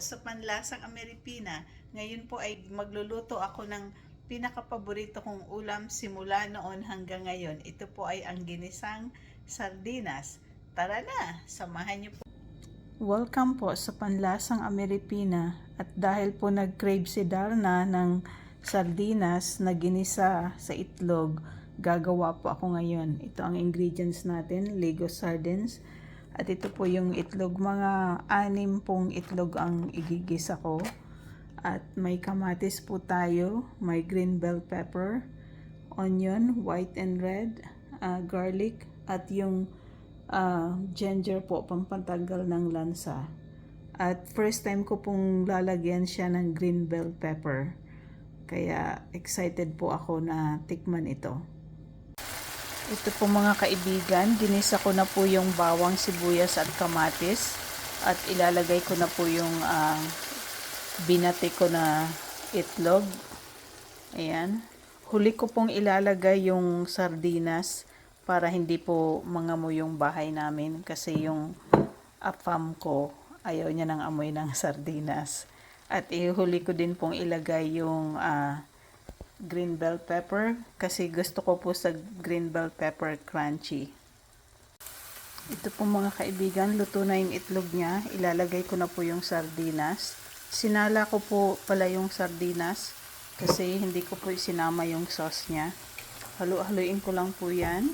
sa Panlasang Ameripina. Ngayon po ay magluluto ako ng pinakapaborito kong ulam simula noon hanggang ngayon. Ito po ay ang ginisang sardinas. Tara na, samahan niyo po. Welcome po sa Panlasang Ameripina. At dahil po nag-crave si Darna ng sardinas na ginisa sa itlog, gagawa po ako ngayon. Ito ang ingredients natin, Lego sardines. At ito po yung itlog, mga 6 pong itlog ang igigisa ko. At may kamatis po tayo, may green bell pepper, onion, white and red, garlic, at yung ginger po, pampatanggal ng lansa. At first time ko pong lalagyan siya ng green bell pepper. Kaya excited po ako na tikman ito. Ito po mga kaibigan, ginisa ko na po yung bawang, sibuyas at kamatis. At ilalagay ko na po yung binati ko na itlog. Ayan. Huli ko pong ilalagay yung sardinas para hindi po mangamoy yung bahay namin. Kasi yung apam ko, ayaw niya ng amoy ng sardinas. At ihuli ko din pong ilagay yung green bell pepper kasi gusto ko po sa green bell pepper crunchy. Ito po mga kaibigan, luto na yung itlog niya. Ilalagay ko na po yung sardinas. Sinala ko po pala yung sardinas kasi hindi ko po sinama yung sauce niya. Halu-haluin ko lang po yan.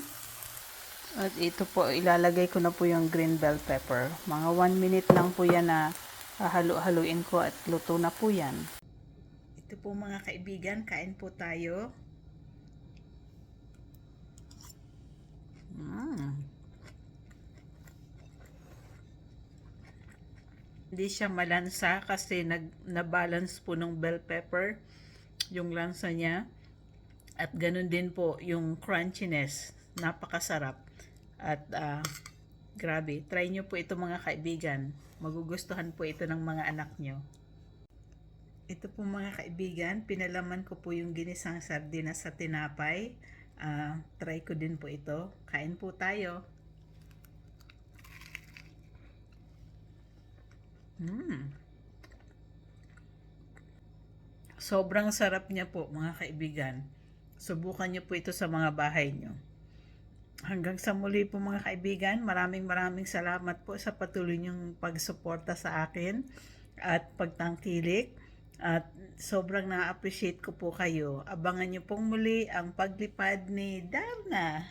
At ito po, ilalagay ko na po yung green bell pepper. Mga 1 minute lang po yan na halu-haluin ko at luto na po yan. Ito po mga kaibigan, kain po tayo. Hindi siya malansa kasi na-balance po ng bell pepper yung lansa niya. At ganun din po yung crunchiness. Napakasarap. At grabe, try nyo po ito mga kaibigan. Magugustuhan po ito ng mga anak nyo. Ito po mga kaibigan, pinalaman ko po yung ginisang sardinas sa tinapay. Try ko din po ito. Kain po tayo. Sobrang sarap niya po mga kaibigan. Subukan niyo po ito sa mga bahay niyo. Hanggang sa muli po mga kaibigan, maraming salamat po sa patuloy niyong pagsuporta sa akin at pagtangkilik. At sobrang na-appreciate ko po kayo. Abangan niyo pong muli ang paglipad ni Darna.